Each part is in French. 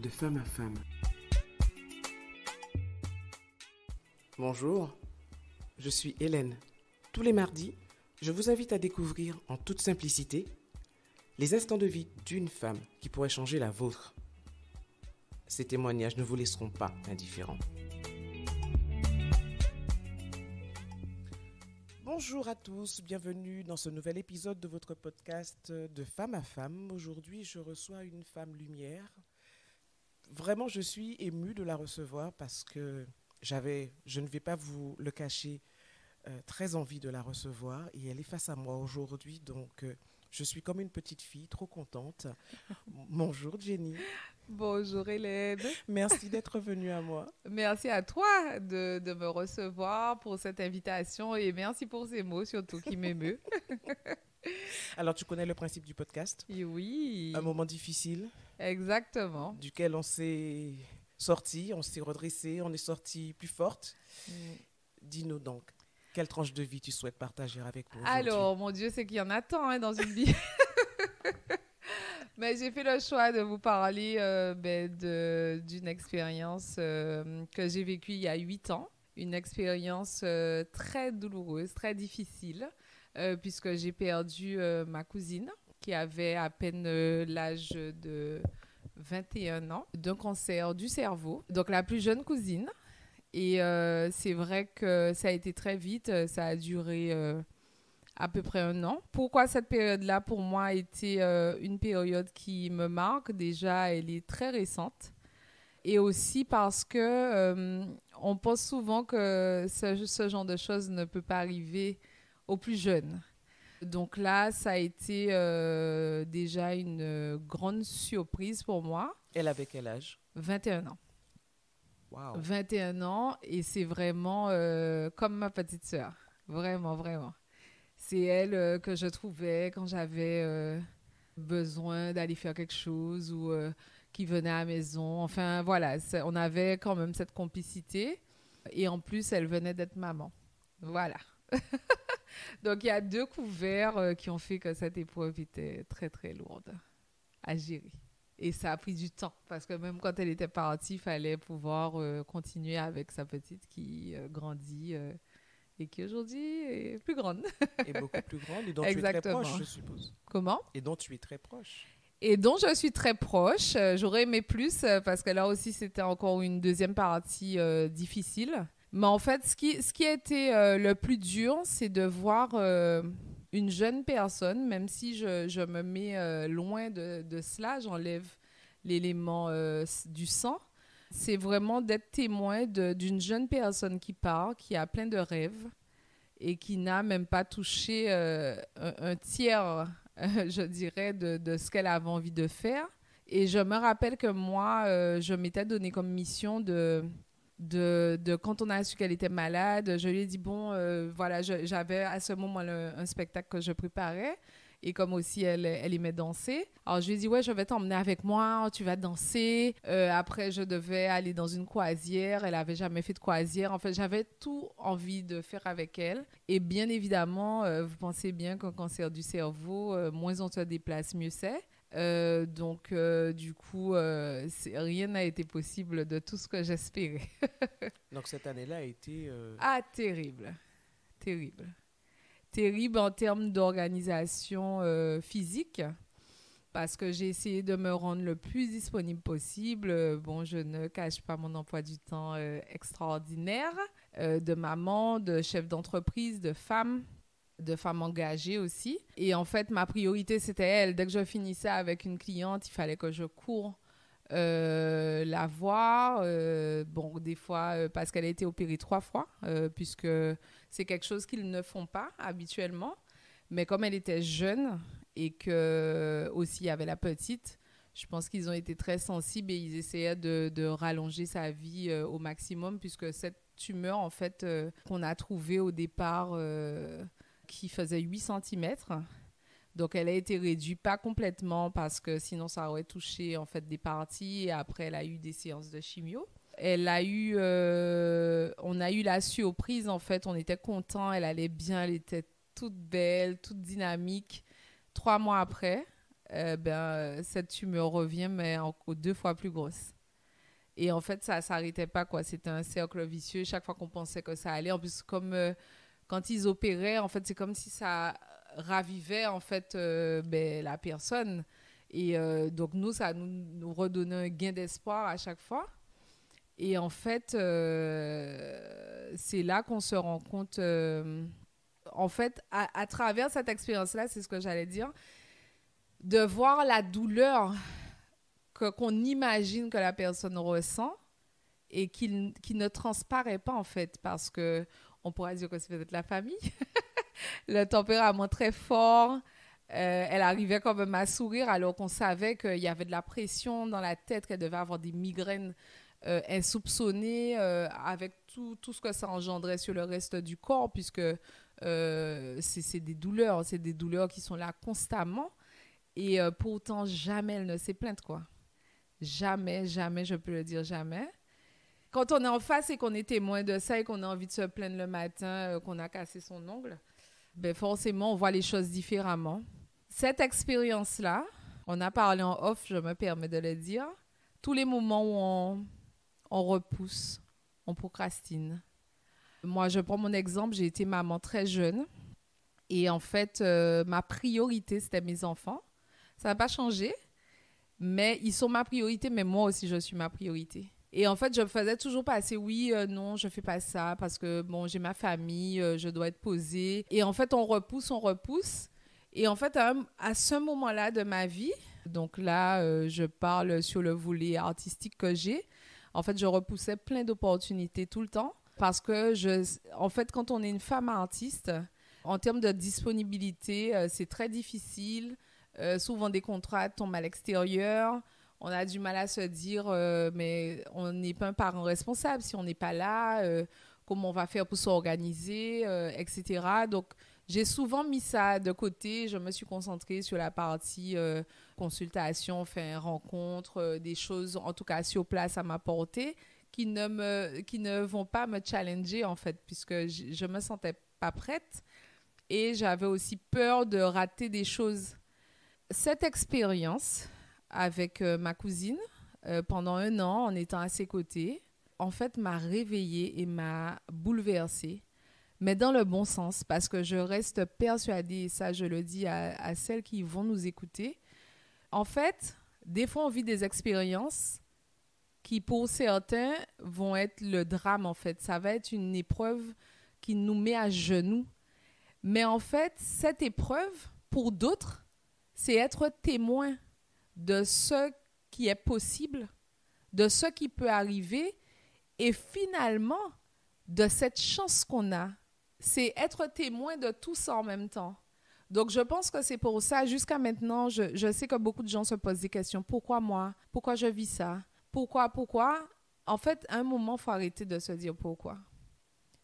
de femme à femme. Bonjour, je suis Hélène. Tous les mardis, je vous invite à découvrir en toute simplicité les instants de vie d'une femme qui pourrait changer la vôtre. Ces témoignages ne vous laisseront pas indifférents. Bonjour à tous, bienvenue dans ce nouvel épisode de votre podcast de femme à femme. Aujourd'hui, je reçois une femme lumière. Vraiment, je suis émue de la recevoir parce que je ne vais pas vous le cacher, très envie de la recevoir. Et elle est face à moi aujourd'hui, donc je suis comme une petite fille, trop contente. Bonjour Jenny. Bonjour Hélène. Merci d'être venue à moi. Merci à toi de me recevoir pour cette invitation et merci pour ces mots surtout qui m'émeut. Alors, tu connais le principe du podcast? Et oui. Un moment difficile. Exactement. Duquel on s'est sorti, on s'est redressé, on est sorti plus forte. Dis-nous donc, quelle tranche de vie tu souhaites partager avec nous aujourd'hui? Alors, mon Dieu, c'est qu'il y en a tant dans une vie. Mais j'ai fait le choix de vous parler d'une expérience que j'ai vécue il y a 8 ans. Une expérience très douloureuse, très difficile, puisque j'ai perdu ma cousine qui avait à peine l'âge de 21 ans d'un cancer du cerveau. Donc la plus jeune cousine. Et c'est vrai que ça a été très vite, ça a duré à peu près 1 an. Pourquoi cette période-là, pour moi, a été une période qui me marque? Déjà, elle est très récente. Et aussi parce que on pense souvent que ce genre de choses ne peut pas arriver aux plus jeunes. Donc là, ça a été déjà une grande surprise pour moi. Elle avait quel âge? 21 ans. Wow. 21 ans, et c'est vraiment comme ma petite sœur. Vraiment, vraiment. C'est elle que je trouvais quand j'avais besoin d'aller faire quelque chose ou qui venait à la maison. Enfin, voilà, on avait quand même cette complicité. Et en plus, elle venait d'être maman. Voilà. Donc, il y a 2 couverts qui ont fait que cette épreuve était très, très lourde à gérer. Et ça a pris du temps, parce que même quand elle était partie, il fallait pouvoir continuer avec sa petite qui grandit et qui aujourd'hui est plus grande. Et beaucoup plus grande, et dont Exactement. tu es très proche, je suppose. Comment? Et dont tu es très proche. Et dont je suis très proche. J'aurais aimé plus, parce que là aussi, c'était encore une deuxième partie difficile. Mais en fait, ce qui a été le plus dur, c'est de voir une jeune personne, même si je me mets loin de cela, j'enlève l'élément du sang. C'est vraiment d'être témoin d'une jeune personne qui part, qui a plein de rêves et qui n'a même pas touché un tiers, je dirais, de ce qu'elle avait envie de faire. Et je me rappelle que moi, je m'étais donné comme mission de quand on a su qu'elle était malade, je lui ai dit, bon, voilà, j'avais à ce moment-là un spectacle que je préparais. Et comme aussi elle aimait danser. Alors je lui ai dit, ouais, je vais t'emmener avec moi, tu vas danser. Après, je devais aller dans une croisière. Elle n'avait jamais fait de croisière. En fait, j'avais tout envie de faire avec elle. Et bien évidemment, vous pensez bien qu'un cancer du cerveau, moins on se déplace, mieux c'est. Donc, du coup, rien n'a été possible de tout ce que j'espérais. Donc cette année-là a été... Ah, terrible. Terrible. Terrible en termes d'organisation physique, parce que j'ai essayé de me rendre le plus disponible possible. Bon, je ne cache pas mon emploi du temps extraordinaire, de maman, de chef d'entreprise, de femme engagée aussi. Et en fait, ma priorité, c'était elle. Dès que je finissais avec une cliente, il fallait que je cours la voir. Bon, des fois, parce qu'elle a été opérée 3 fois, puisque c'est quelque chose qu'ils ne font pas habituellement. Mais comme elle était jeune et que aussi il y avait la petite, je pense qu'ils ont été très sensibles et ils essayaient de rallonger sa vie au maximum, puisque cette tumeur, en fait, qu'on a trouvée au départ, qui faisait 8 cm. Donc, elle a été réduite, pas complètement, parce que sinon, ça aurait touché, en fait, des parties. Et après, elle a eu des séances de chimio. Elle a eu... on a eu la surprise, en fait. On était contents. Elle allait bien. Elle était toute belle, toute dynamique. 3 mois après, cette tumeur revient, mais encore 2 fois plus grosse. Et en fait, ça s'arrêtait pas, quoi. C'était un cercle vicieux. Chaque fois qu'on pensait que ça allait, en plus, comme quand ils opéraient, en fait, c'est comme si ça ravivait, en fait, la personne. Et donc, nous, ça nous redonnait un gain d'espoir à chaque fois. Et en fait, c'est là qu'on se rend compte, en fait, à travers cette expérience-là, c'est ce que j'allais dire, de voir la douleur qu'on imagine que la personne ressent et qui ne transparaît pas, en fait, parce qu'on pourrait dire que c'est peut-être la famille. Le tempérament très fort. Elle arrivait quand même à sourire alors qu'on savait qu'il y avait de la pression dans la tête, qu'elle devait avoir des migraines insoupçonnées avec tout ce que ça engendrait sur le reste du corps, puisque c'est des douleurs qui sont là constamment. Et pourtant, jamais elle ne s'est plainte, quoi. Jamais, jamais, je peux le dire, jamais. Quand on est en face et qu'on est témoin de ça et qu'on a envie de se plaindre le matin, qu'on a cassé son ongle, ben forcément, on voit les choses différemment. Cette expérience-là, on a parlé en off, je me permets de le dire, tous les moments où on repousse, on procrastine. Moi, je prends mon exemple, j'ai été maman très jeune et en fait, ma priorité, c'était mes enfants. Ça n'a pas changé, mais ils sont ma priorité, mais moi aussi, je suis ma priorité. Et en fait, je me faisais toujours passer, oui, non, je ne fais pas ça parce que, bon, j'ai ma famille, je dois être posée. Et en fait, on repousse. Et en fait, à ce moment-là de ma vie, donc là, je parle sur le volet artistique que j'ai, en fait, je repoussais plein d'opportunités tout le temps parce que, en fait, quand on est une femme artiste, en termes de disponibilité, c'est très difficile. Souvent, des contrats tombent à l'extérieur. On a du mal à se dire, mais on n'est pas un parent responsable si on n'est pas là. Comment on va faire pour s'organiser, etc. Donc, j'ai souvent mis ça de côté. Je me suis concentrée sur la partie consultation, rencontre, des choses, en tout cas sur place à ma portée, qui ne vont pas me challenger, en fait, puisque je me sentais pas prête et j'avais aussi peur de rater des choses. Cette expérience avec ma cousine, pendant 1 an, en étant à ses côtés, en fait, m'a réveillée et m'a bouleversée, mais dans le bon sens, parce que je reste persuadée, et ça, je le dis à celles qui vont nous écouter, en fait, des fois, on vit des expériences qui, pour certains, vont être le drame, en fait. Ça va être une épreuve qui nous met à genoux. Mais en fait, cette épreuve, pour d'autres, c'est être témoin de ce qui est possible, de ce qui peut arriver et finalement de cette chance qu'on a. C'est être témoin de tout ça en même temps. Donc, je pense que c'est pour ça, jusqu'à maintenant, je sais que beaucoup de gens se posent des questions. Pourquoi moi? Pourquoi je vis ça? Pourquoi? En fait, à un moment, il faut arrêter de se dire pourquoi.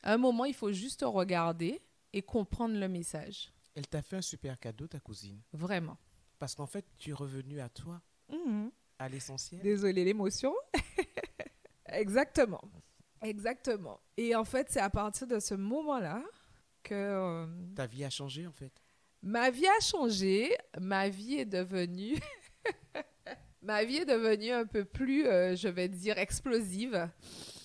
À un moment, il faut juste regarder et comprendre le message. Elle t'a fait un super cadeau, ta cousine. Vraiment. Parce qu'en fait, tu es revenue à toi, à l'essentiel. Désolée, l'émotion. Exactement. Et en fait, c'est à partir de ce moment-là que... Ta vie a changé, en fait. Ma vie a changé. Ma vie est devenue... Ma vie est devenue un peu plus, je vais dire, explosive.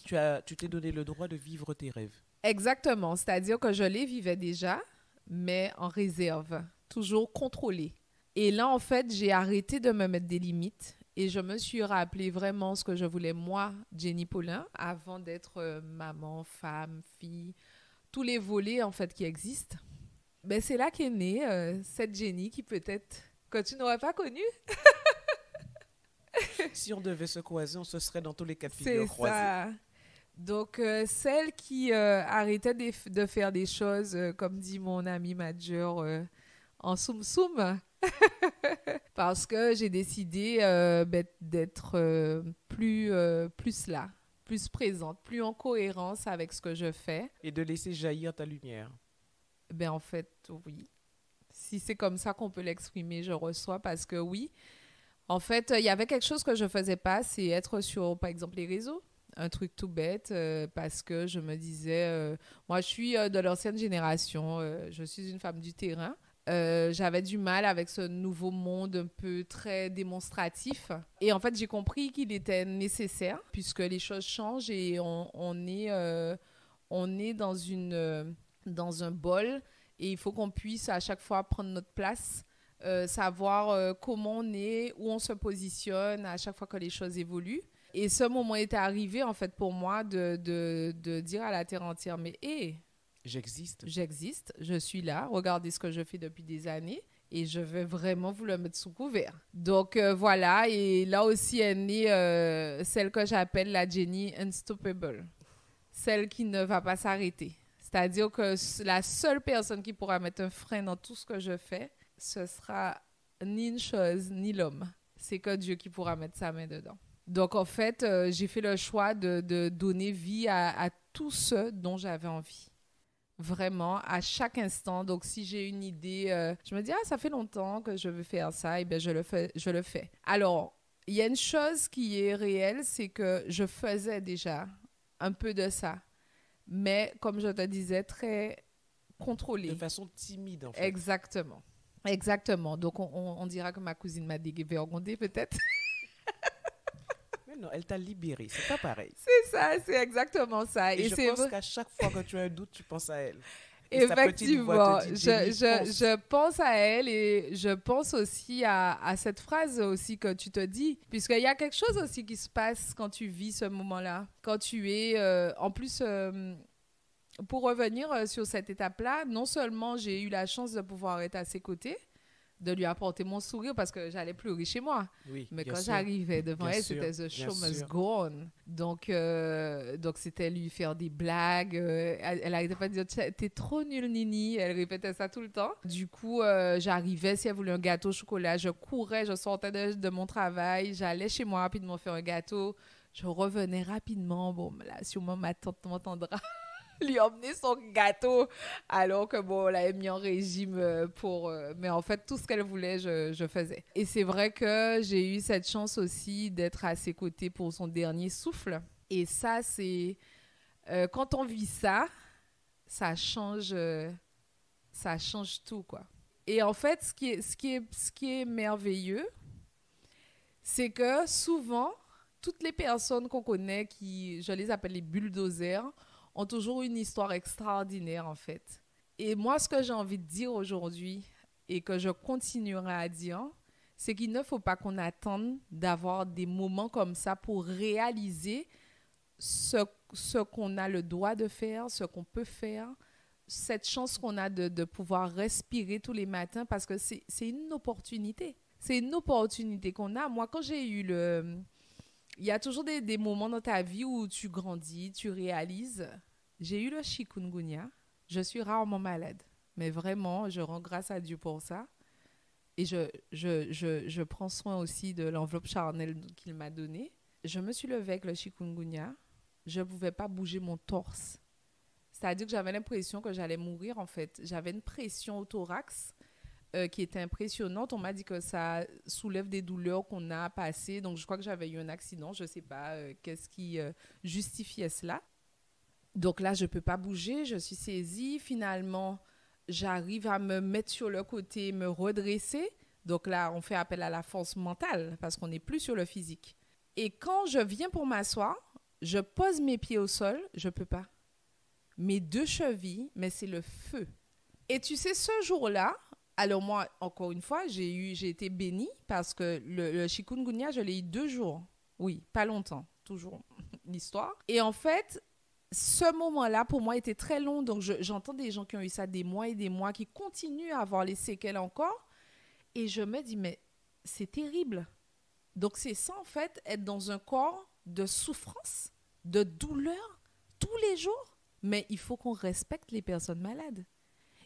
Tu t'es donné le droit de vivre tes rêves. Exactement. C'est-à-dire que je les vivais déjà, mais en réserve. Toujours contrôlée. Et là, en fait, j'ai arrêté de me mettre des limites et je me suis rappelé vraiment ce que je voulais, moi, Jenny Paulin, avant d'être maman, femme, fille, tous les volets, en fait, qui existent. Ben, c'est là qu'est née cette Jenny qui peut-être que tu n'aurais pas connue. Si on devait se croiser, on se serait dans tous les cas de figure croisés. C'est ça. Donc, celle qui arrêtait de faire des choses, comme dit mon ami Major, en soum-soum. Parce que j'ai décidé d'être plus là, plus présente, plus en cohérence avec ce que je fais. Et de laisser jaillir ta lumière. Ben en fait, oui. Si c'est comme ça qu'on peut l'exprimer, je reçois parce que oui. En fait, il y avait quelque chose que je faisais pas, c'est être sur, par exemple, les réseaux. Un truc tout bête parce que je me disais, moi je suis de l'ancienne génération, je suis une femme du terrain. J'avais du mal avec ce nouveau monde un peu très démonstratif. Et en fait, j'ai compris qu'il était nécessaire puisque les choses changent et on est dans un bol et il faut qu'on puisse à chaque fois prendre notre place, savoir comment on est, où on se positionne à chaque fois que les choses évoluent. Et ce moment est arrivé en fait pour moi de dire à la terre entière, mais hé, j'existe, je suis là, regardez ce que je fais depuis des années et je vais vraiment vous le mettre sous couvert. Donc voilà, et là aussi est née celle que j'appelle la Jenny Unstoppable, celle qui ne va pas s'arrêter. C'est-à-dire que la seule personne qui pourra mettre un frein dans tout ce que je fais, ce sera ni une chose ni l'homme. C'est que Dieu qui pourra mettre sa main dedans. Donc en fait, j'ai fait le choix de donner vie à tout ce dont j'avais envie. Vraiment, à chaque instant. Donc, si j'ai une idée, je me dis, ça fait longtemps que je veux faire ça, et bien, je le fais. Alors, il y a une chose qui est réelle, c'est que je faisais déjà un peu de ça. Mais, comme je te disais, très contrôlée. De façon timide, en fait. Exactement. Exactement. Donc, on dira que ma cousine m'a dévergondée, peut-être. Non, elle t'a libérée, c'est pas pareil. C'est ça, c'est exactement ça. Et je pense qu'à chaque fois que tu as un doute, tu penses à elle. Et effectivement, je pense à elle et je pense aussi à cette phrase aussi que tu te dis, puisqu'il y a quelque chose aussi qui se passe quand tu vis ce moment-là. Quand tu es, en plus, pour revenir sur cette étape-là, non seulement j'ai eu la chance de pouvoir être à ses côtés, de lui apporter mon sourire parce que j'allais pleurer chez moi. Oui, mais quand j'arrivais devant elle, c'était The Show Must Go On. Donc c'était lui faire des blagues. Elle n'arrêtait pas de dire « T'es trop nulle, Nini ». Elle répétait ça tout le temps. Du coup, j'arrivais, si elle voulait un gâteau au chocolat, je courais, je sortais de mon travail, j'allais chez moi rapidement faire un gâteau. Je revenais rapidement. Bon, là, sûrement ma tante m'entendra. Lui emmener son gâteau alors que bon, on l'avait mis en régime mais en fait tout ce qu'elle voulait je faisais. Et c'est vrai que j'ai eu cette chance aussi d'être à ses côtés pour son dernier souffle et ça c'est quand on vit ça change tout quoi. Et en fait ce qui est merveilleux c'est que souvent toutes les personnes qu'on connaît qui je les appelle les bulldozers ont toujours une histoire extraordinaire, en fait. Et moi, ce que j'ai envie de dire aujourd'hui, et que je continuerai à dire, c'est qu'il ne faut pas qu'on attende d'avoir des moments comme ça pour réaliser ce qu'on a le droit de faire, ce qu'on peut faire, cette chance qu'on a de pouvoir respirer tous les matins, parce que c'est une opportunité. C'est une opportunité qu'on a. Moi, quand j'ai eu il y a toujours des moments dans ta vie où tu grandis, tu réalises. J'ai eu le chikungunya. Je suis rarement malade. Mais vraiment, je rends grâce à Dieu pour ça. Et je prends soin aussi de l'enveloppe charnelle qu'il m'a donnée. Je me suis levée avec le chikungunya. Je ne pouvais pas bouger mon torse. C'est-à-dire que j'avais l'impression que j'allais mourir, en fait. J'avais une pression au thorax qui était impressionnante. On m'a dit que ça soulève des douleurs qu'on a passées. Donc, je crois que j'avais eu un accident. Je ne sais pas qu'est-ce qui justifiait cela. Donc là, je ne peux pas bouger. Je suis saisie. Finalement, j'arrive à me mettre sur le côté, me redresser. Donc là, on fait appel à la force mentale parce qu'on n'est plus sur le physique. Et quand je viens pour m'asseoir, je pose mes pieds au sol. Je ne peux pas. Mes 2 chevilles, mais c'est le feu. Et tu sais, ce jour-là, alors moi, encore une fois, j'ai été bénie parce que le chikungunya, je l'ai eu 2 jours. Oui, pas longtemps, toujours l'histoire. Et en fait, ce moment-là, pour moi, était très long. Donc, j'entends des gens qui ont eu ça des mois et des mois, qui continuent à avoir les séquelles encore. Et je me dis, mais c'est terrible. Donc, c'est ça, en fait, être dans un corps de souffrance, de douleur, tous les jours. Mais il faut qu'on respecte les personnes malades.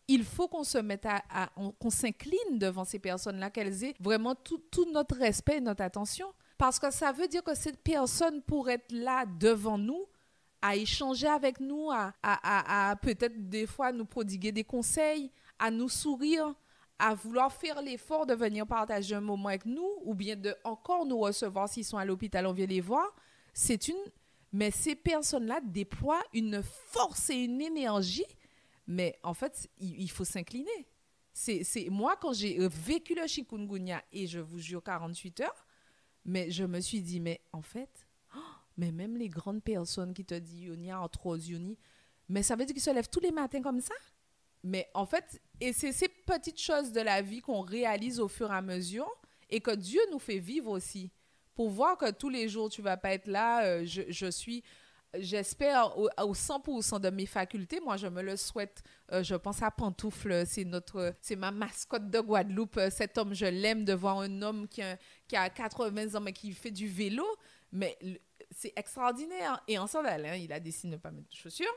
Il faut qu'on se mette qu'on s'incline devant ces personnes-là, qu'elles aient vraiment tout notre respect et notre attention. Parce que ça veut dire que cette personne pourrait être là devant nous, à échanger avec nous, à peut-être des fois nous prodiguer des conseils, à nous sourire, à vouloir faire l'effort de venir partager un moment avec nous, ou bien de encore nous recevoir s'ils sont à l'hôpital, on vient les voir. Mais ces personnes-là déploient une force et une énergie. Mais en fait, il faut s'incliner. Moi, quand j'ai vécu le chikungunya, et je vous jure 48 heures, mais je me suis dit, mais en fait, mais même les grandes personnes qui te disent, Yoni, arthrose, Yoni, mais ça veut dire qu'ils se lèvent tous les matins comme ça? Mais en fait, et c'est ces petites choses de la vie qu'on réalise au fur et à mesure et que Dieu nous fait vivre aussi. Pour voir que tous les jours, tu ne vas pas être là, j'espère au 100% de mes facultés. Moi, je me le souhaite. Je pense à Pantoufle, c'est ma mascotte de Guadeloupe. Cet homme, je l'aime de voir un homme qui a 80 ans mais qui fait du vélo. Mais c'est extraordinaire. Et en sandales, hein, il a décidé de ne pas mettre de chaussures.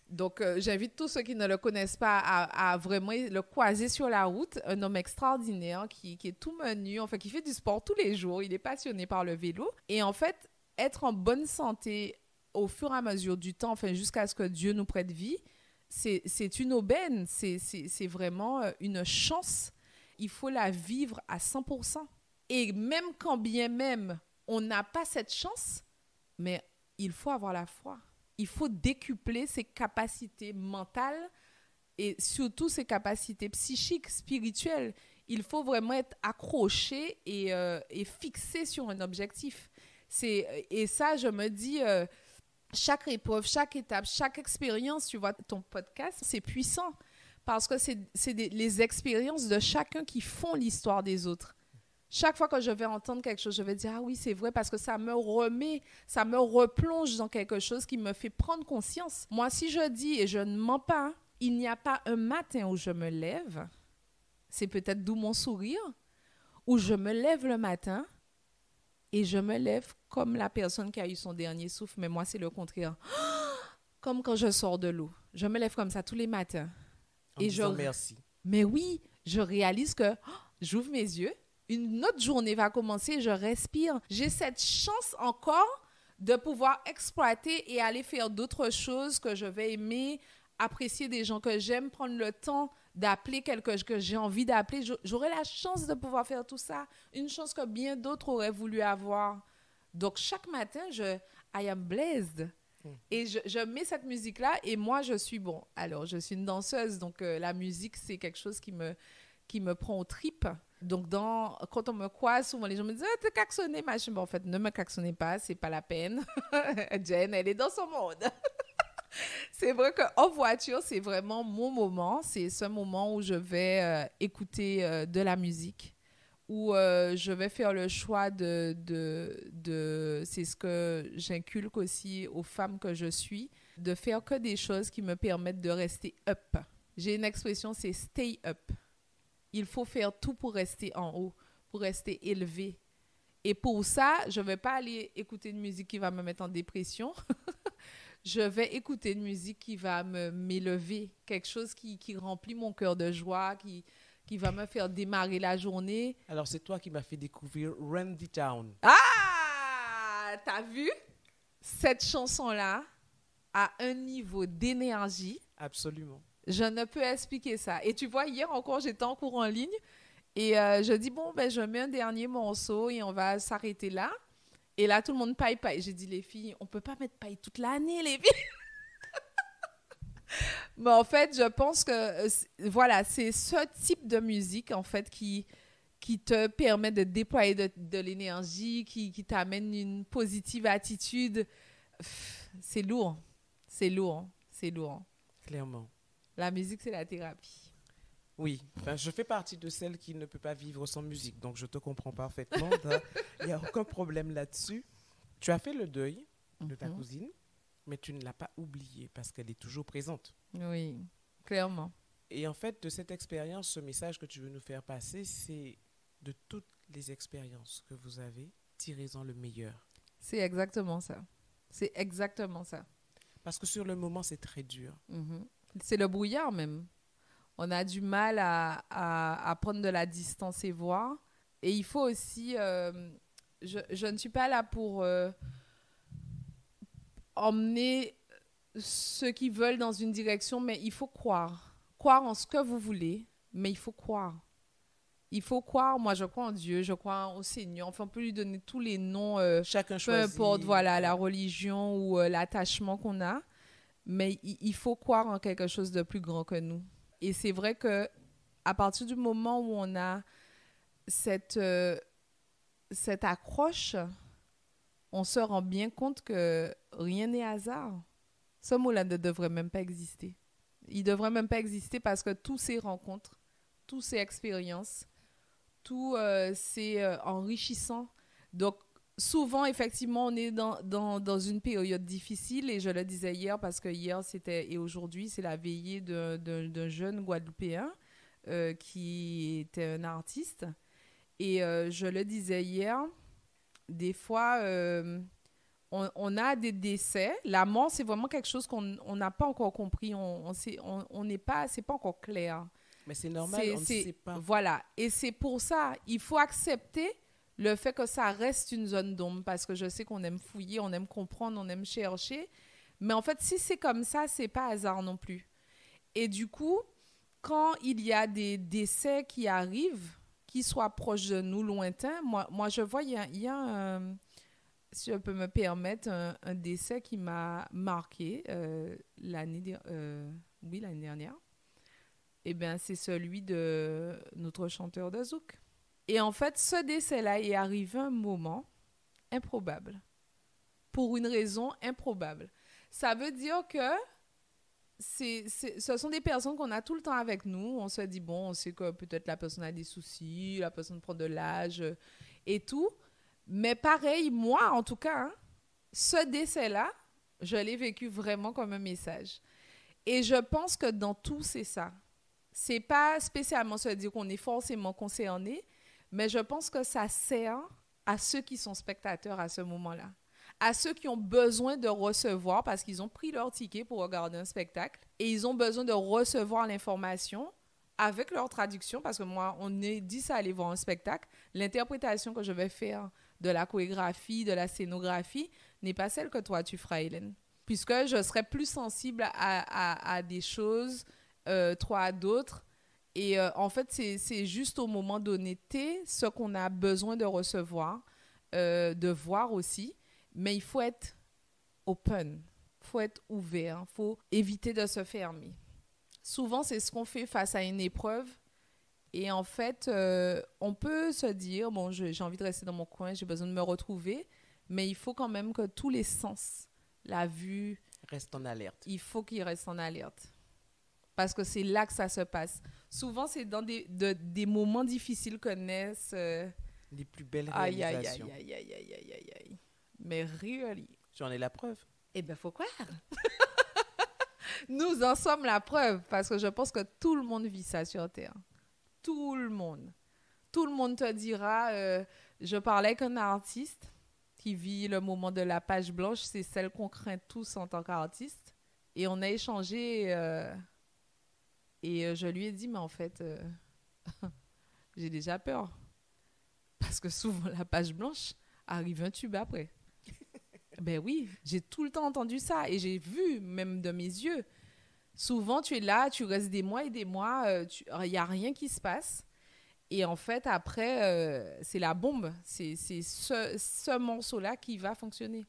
Donc, j'invite tous ceux qui ne le connaissent pas à vraiment le croiser sur la route. Un homme extraordinaire qui est tout menu, enfin, qui fait du sport tous les jours. Il est passionné par le vélo. Et en fait, être en bonne santé au fur et à mesure du temps, enfin, jusqu'à ce que Dieu nous prête vie, c'est une aubaine. C'est vraiment une chance. Il faut la vivre à 100%. Et même quand bien même on n'a pas cette chance, mais il faut avoir la foi. Il faut décupler ses capacités mentales et surtout ses capacités psychiques, spirituelles. Il faut vraiment être accroché et fixé sur un objectif. Et ça, je me dis, chaque épreuve, chaque étape, chaque expérience, tu vois, ton podcast, c'est puissant parce que c'est les expériences de chacun qui font l'histoire des autres. Chaque fois que je vais entendre quelque chose, je vais dire « Ah oui, c'est vrai » parce que ça me remet, ça me replonge dans quelque chose qui me fait prendre conscience. Moi, si je dis, et je ne mens pas, il n'y a pas un matin où je me lève, c'est peut-être d'où mon sourire, où je me lève le matin et je me lève comme la personne qui a eu son dernier souffle, mais moi, c'est le contraire. Comme quand je sors de l'eau. Je me lève comme ça tous les matins. En disant merci. Mais oui, je réalise que j'ouvre mes yeux, une autre journée va commencer, je respire. J'ai cette chance encore de pouvoir exploiter et aller faire d'autres choses que je vais aimer, apprécier des gens que j'aime, prendre le temps d'appeler quelqu'un que j'ai envie d'appeler. J'aurai la chance de pouvoir faire tout ça, une chance que bien d'autres auraient voulu avoir. Donc, chaque matin, I am blessed. Et je mets cette musique-là et moi, je suis alors, je suis une danseuse, donc la musique, c'est quelque chose qui me prend aux tripes. Donc, quand on me croise, souvent les gens me disent « t'es klaxonné, machin. » En fait, ne me klaxonnez pas, c'est pas la peine. Jen, elle est dans son monde. C'est vrai qu'en voiture, c'est vraiment mon moment. C'est ce moment où je vais écouter de la musique, où je vais faire le choix c'est ce que j'inculque aussi aux femmes que je suis, de faire que des choses qui me permettent de rester up. J'ai une expression, c'est « stay up ». Il faut faire tout pour rester en haut, pour rester élevé. Et pour ça, je ne vais pas aller écouter une musique qui va me mettre en dépression. Je vais écouter une musique qui va m'élever, quelque chose qui remplit mon cœur de joie, qui va me faire démarrer la journée. Alors, c'est toi qui m'as fait découvrir Randy Town. Ah! T'as vu? Cette chanson-là a un niveau d'énergie. Absolument. Je ne peux expliquer ça. Et tu vois, hier encore, j'étais en cours en ligne et je dis, je mets un dernier morceau et on va s'arrêter là. Et là, tout le monde paille. J'ai dit, les filles, on ne peut pas mettre paille toute l'année, les filles. Mais en fait, je pense que, voilà, c'est ce type de musique, en fait, qui te permet de déployer de l'énergie, qui t'amène une positive attitude. C'est lourd. C'est lourd. C'est lourd. Clairement. La musique, c'est la thérapie. Oui, je fais partie de celles qui ne peut pas vivre sans musique, donc je te comprends parfaitement. Il n'y a aucun problème là-dessus. Tu as fait le deuil de ta cousine, mais tu ne l'as pas oubliée parce qu'elle est toujours présente. Oui, clairement. Et en fait, de cette expérience, ce message que tu veux nous faire passer, c'est de toutes les expériences que vous avez, tirez-en le meilleur. C'est exactement ça. C'est exactement ça. Parce que sur le moment, c'est très dur. C'est le brouillard même. On a du mal à prendre de la distance et voir. Et il faut aussi... je ne suis pas là pour emmener ceux qui veulent dans une direction, mais il faut croire. Croire en ce que vous voulez, mais il faut croire. Il faut croire. Moi, je crois en Dieu, je crois au Seigneur. Enfin, on peut lui donner tous les noms. Chacun peu choisit. importe, voilà, la religion ou l'attachement qu'on a. Mais il faut croire en quelque chose de plus grand que nous. Et c'est vrai que à partir du moment où on a cette accroche, on se rend bien compte que rien n'est hasard. Ce mot-là ne devrait même pas exister. Il ne devrait même pas exister parce que toutes ces rencontres, toutes ces expériences, tout c'est enrichissant. Donc, souvent, effectivement, on est dans une période difficile et je le disais hier parce que hier, et aujourd'hui, c'est la veillée d'un jeune Guadeloupéen qui était un artiste. Et je le disais hier, des fois, on a des décès. La mort, c'est vraiment quelque chose qu'on n'a pas encore compris. C'est pas encore clair. Mais c'est normal, on ne sait pas. Voilà. Et c'est pour ça, il faut accepter le fait que ça reste une zone d'ombre parce que je sais qu'on aime fouiller, on aime comprendre, on aime chercher. Mais en fait, si c'est comme ça, c'est pas hasard non plus. Et du coup, quand il y a des décès qui arrivent, qui soient proches de nous, lointains, moi je vois, il y a si je peux me permettre, un décès qui m'a marqué l'année dernière. Eh bien, c'est celui de notre chanteur de zouk. Et en fait, ce décès-là est arrivé à un moment improbable. Pour une raison improbable. Ça veut dire que ce sont des personnes qu'on a tout le temps avec nous. On se dit, bon, on sait que peut-être la personne a des soucis, la personne prend de l'âge et tout. Mais pareil, moi, en tout cas, ce décès-là, je l'ai vécu vraiment comme un message. Et je pense que dans tout, c'est ça. C'est pas spécialement se dire qu'on est forcément concerné, mais je pense que ça sert à ceux qui sont spectateurs à ce moment-là. À ceux qui ont besoin de recevoir parce qu'ils ont pris leur ticket pour regarder un spectacle et ils ont besoin de recevoir l'information avec leur traduction parce que moi, on est 10 à aller voir un spectacle. L'interprétation que je vais faire de la chorégraphie, de la scénographie n'est pas celle que toi tu feras, Hélène. Puisque je serais plus sensible à des choses, toi à d'autres. Et en fait, c'est juste au moment donné ce qu'on a besoin de recevoir, de voir aussi. Mais il faut être open, il faut être ouvert, il faut éviter de se fermer. Souvent, c'est ce qu'on fait face à une épreuve. Et en fait, on peut se dire, bon, j'ai envie de rester dans mon coin, j'ai besoin de me retrouver. Mais il faut quand même que tous les sens, la vue... restent en alerte. Il faut qu'ils restent en alerte. Parce que c'est là que ça se passe. Souvent, c'est dans des moments difficiles que naissent... les plus belles réalisations. Aïe. Mais really. J'en ai la preuve. Eh bien, faut croire. Nous en sommes la preuve parce que je pense que tout le monde vit ça sur Terre. Tout le monde. Tout le monde te dira, je parlais avec un artiste qui vit le moment de la page blanche, c'est celle qu'on craint tous en tant qu'artiste. Et on a échangé et je lui ai dit, mais en fait, j'ai déjà peur. Parce que souvent, la page blanche arrive un tube après. Ben oui, j'ai tout le temps entendu ça et j'ai vu, même de mes yeux. Souvent, tu es là, tu restes des mois et des mois, il n'y a rien qui se passe. Et en fait, après, c'est la bombe. C'est ce morceau-là qui va fonctionner.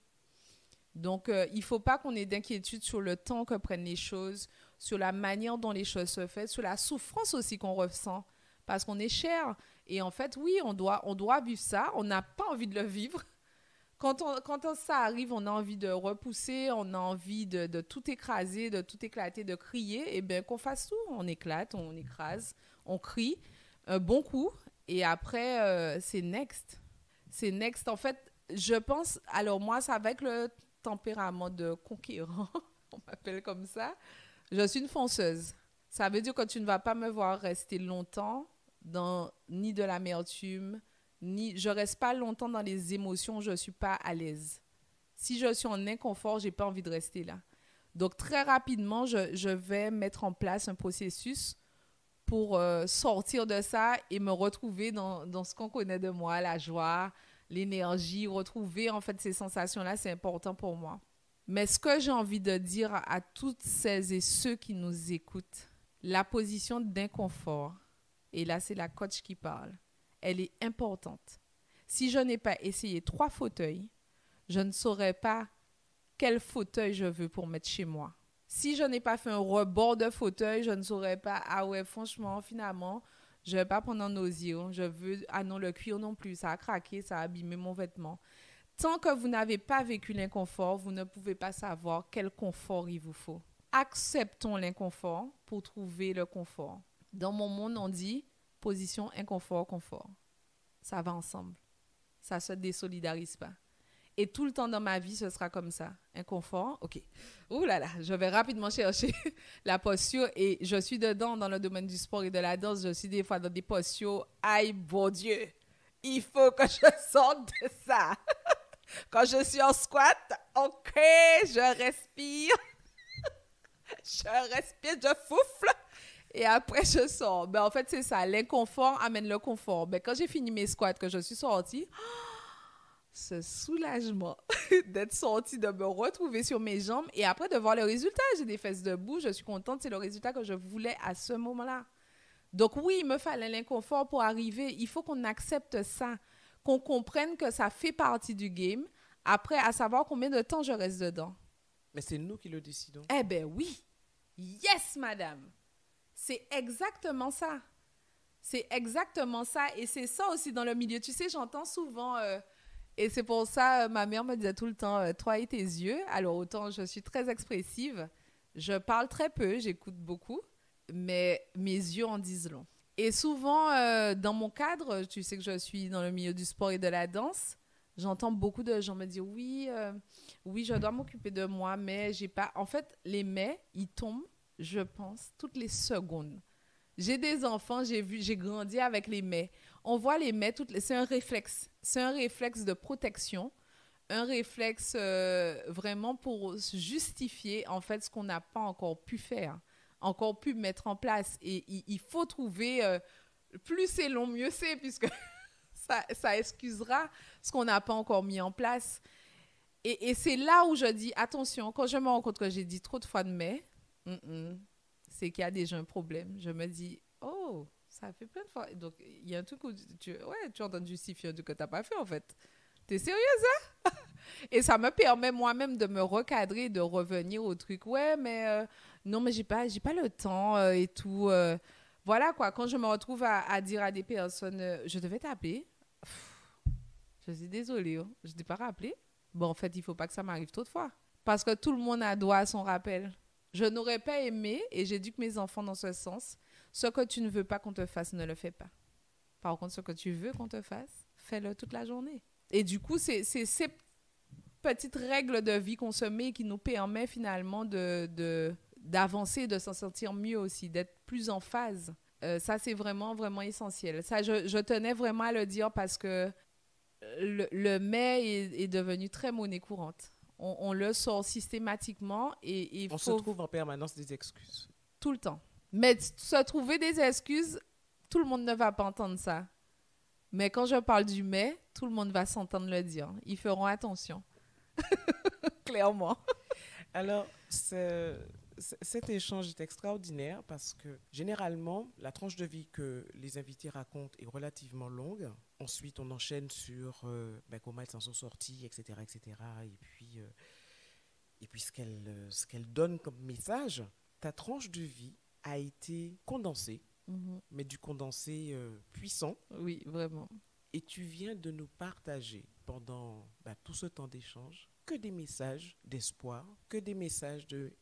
Donc, il ne faut pas qu'on ait d'inquiétude sur le temps que prennent les choses, sur la manière dont les choses se font, sur la souffrance aussi qu'on ressent. Parce qu'on est cher. Et en fait, oui, on doit vivre ça. On n'a pas envie de le vivre. Quand ça arrive, on a envie de repousser, on a envie de tout écraser, de tout éclater, de crier. Et bien, qu'on fasse tout. On éclate, on écrase, on crie. Un bon coup. Et après, c'est next. C'est next. En fait, je pense... Alors, moi, c'est avec le tempérament de conquérant. On m'appelle comme ça. Je suis une fonceuse. Ça veut dire que tu ne vas pas me voir rester longtemps dans ni de l'amertume, je reste pas longtemps dans les émotions, je suis pas à l'aise. Si je suis en inconfort, j'ai pas envie de rester là. Donc très rapidement, je vais mettre en place un processus pour sortir de ça et me retrouver dans ce qu'on connaît de moi, la joie, l'énergie, retrouver en fait ces sensations-là, c'est important pour moi. Mais ce que j'ai envie de dire à toutes celles et ceux qui nous écoutent, la position d'inconfort, et là c'est la coach qui parle, elle est importante. Si je n'ai pas essayé 3 fauteuils, je ne saurais pas quel fauteuil je veux pour mettre chez moi. Si je n'ai pas fait un rebord de fauteuil, je ne saurais pas, ah ouais, franchement, finalement, je ne vais pas prendre un osier. Je veux, ah non, le cuir non plus, ça a craqué, ça a abîmé mon vêtement. Tant que vous n'avez pas vécu l'inconfort, vous ne pouvez pas savoir quel confort il vous faut. Acceptons l'inconfort pour trouver le confort. Dans mon monde, on dit position inconfort, confort. Ça va ensemble. Ça ne se désolidarise pas. Et tout le temps dans ma vie, ce sera comme ça. Inconfort, OK. Ouh là là, je vais rapidement chercher la posture et je suis dedans dans le domaine du sport et de la danse. Je suis des fois dans des postures. Aïe, bon Dieu, il faut que je sorte de ça. Quand je suis en squat, OK, je respire. Je respire, je souffle. Et après, je sors. Ben, en fait, c'est ça. L'inconfort amène le confort. Ben, quand j'ai fini mes squats, que je suis sortie, ce soulagement d'être sortie, de me retrouver sur mes jambes et après de voir le résultat. J'ai des fesses debout, je suis contente, c'est le résultat que je voulais à ce moment-là. Donc oui, il me fallait l'inconfort pour arriver. Il faut qu'on accepte ça, qu'on comprenne que ça fait partie du game. Après, à savoir combien de temps je reste dedans. Mais c'est nous qui le décidons. Eh bien oui, yes madame. C'est exactement ça. C'est exactement ça. Et c'est ça aussi dans le milieu. Tu sais, j'entends souvent... Et c'est pour ça, ma mère me disait tout le temps, toi et tes yeux. Alors, autant je suis très expressive, je parle très peu, j'écoute beaucoup, mais mes yeux en disent long. Et souvent, dans mon cadre, tu sais que je suis dans le milieu du sport et de la danse, j'entends beaucoup de gens me dire, oui, je dois m'occuper de moi, mais j'ai pas... En fait, les mais, ils tombent, je pense, toutes les secondes. J'ai des enfants, j'ai grandi avec les mais. On voit les mais, c'est un réflexe. C'est un réflexe de protection, un réflexe vraiment pour justifier en fait ce qu'on n'a pas encore pu faire, encore pu mettre en place. Et il faut trouver, plus c'est long, mieux c'est, puisque ça excusera ce qu'on n'a pas encore mis en place. Et c'est là où je dis, attention, quand je me rends compte que j'ai dit trop de fois de mais, c'est qu'il y a déjà un problème. Je me dis, oh, ça fait plein de fois. Donc, il y a un truc où tu es en train de justifier un truc que tu n'as pas fait, en fait. T'es sérieuse, hein? Et ça me permet moi-même de me recadrer, de revenir au truc. Ouais, mais non, mais j'ai pas le temps et tout. Voilà, quoi. Quand je me retrouve à dire à des personnes, je devais t'appeler. Je suis désolée, hein. Je ne t'ai pas rappelé. Bon, en fait, il ne faut pas que ça m'arrive trop de fois. Parce que tout le monde a droit à son rappel. Je n'aurais pas aimé, et j'éduque mes enfants dans ce sens, ce que tu ne veux pas qu'on te fasse, ne le fais pas. Par contre, ce que tu veux qu'on te fasse, fais-le toute la journée. Et du coup, c'est ces petites règles de vie qu'on se met qui nous permet finalement d'avancer, de s'en sentir mieux aussi, d'être plus en phase. Ça, c'est vraiment, vraiment essentiel. Ça, je tenais vraiment à le dire parce que le mais est devenu très monnaie courante. On le sort systématiquement et on se trouve en permanence des excuses. Tout le temps. Mais se trouver des excuses, tout le monde ne va pas entendre ça. Mais quand je parle du mais, tout le monde va s'entendre le dire. Ils feront attention. Clairement. Alors, cet échange est extraordinaire parce que généralement, la tranche de vie que les invités racontent est relativement longue. Ensuite, on enchaîne sur comment elles s'en sont sorties, etc., etc. Et puis ce qu'elle donne comme message. Ta tranche de vie a été condensée, mais du condensé puissant. Oui, vraiment. Et tu viens de nous partager pendant tout ce temps d'échange que des messages d'espoir, que des messages de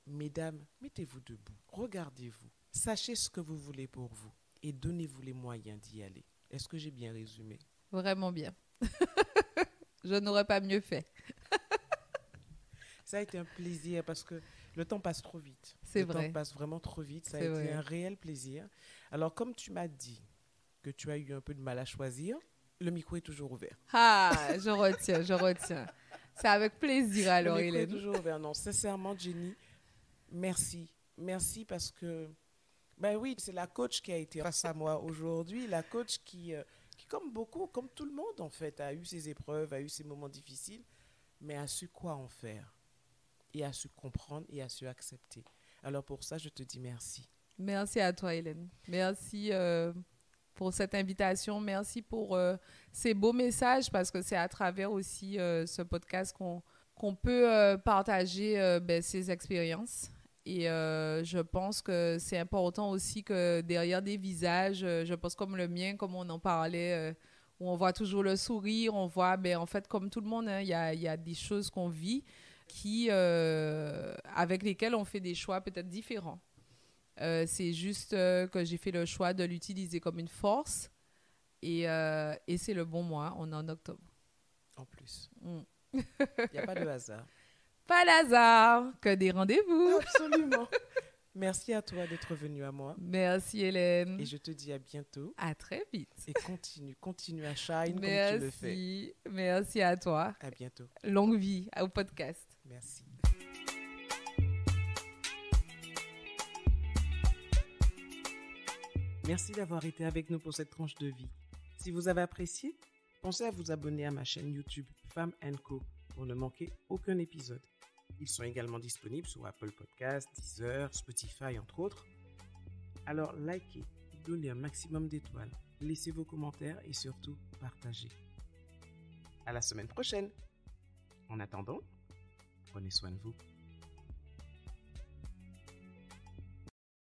mesdames, mettez-vous debout, regardez-vous, sachez ce que vous voulez pour vous et donnez-vous les moyens d'y aller. Est-ce que j'ai bien résumé? Vraiment bien. Je n'aurais pas mieux fait. Ça a été un plaisir parce que le temps passe trop vite. C'est vrai. Le temps passe vraiment trop vite. Ça a été un réel plaisir. Alors, comme tu m'as dit que tu as eu un peu de mal à choisir, le micro est toujours ouvert. Ah, je retiens. C'est avec plaisir alors, Hélène. Le micro est toujours ouvert. Non, sincèrement, Jenny, merci. Merci parce que, oui, c'est la coach qui a été face à moi aujourd'hui. La coach qui, comme beaucoup, comme tout le monde en fait, a eu ses épreuves, a eu ses moments difficiles, mais a su quoi en faire. Et a su comprendre et a su accepter. Alors pour ça, je te dis merci. Merci à toi, Hélène. Merci pour cette invitation. Merci pour ces beaux messages parce que c'est à travers aussi ce podcast qu'on peut partager ces expériences Et je pense que c'est important aussi que derrière des visages, je pense comme le mien, comme on en parlait, où on voit toujours le sourire, on voit, en fait, comme tout le monde, hein, il y a des choses qu'on vit avec lesquelles on fait des choix peut-être différents. C'est juste que j'ai fait le choix de l'utiliser comme une force et c'est le bon mois, on est en octobre. En plus. Il n'y a pas de hasard. Pas l'hasard, que des rendez-vous. Absolument. Merci à toi d'être venue à moi. Merci Hélène. Et je te dis à bientôt. À très vite. Et continue à shine comme tu le fais. Merci à toi. À bientôt. Longue vie au podcast. Merci. Merci d'avoir été avec nous pour cette tranche de vie. Si vous avez apprécié, pensez à vous abonner à ma chaîne YouTube Femme & Co pour ne manquer aucun épisode. Ils sont également disponibles sur Apple Podcasts, Deezer, Spotify, entre autres. Alors likez, donnez un maximum d'étoiles, laissez vos commentaires et surtout partagez. À la semaine prochaine. En attendant, prenez soin de vous.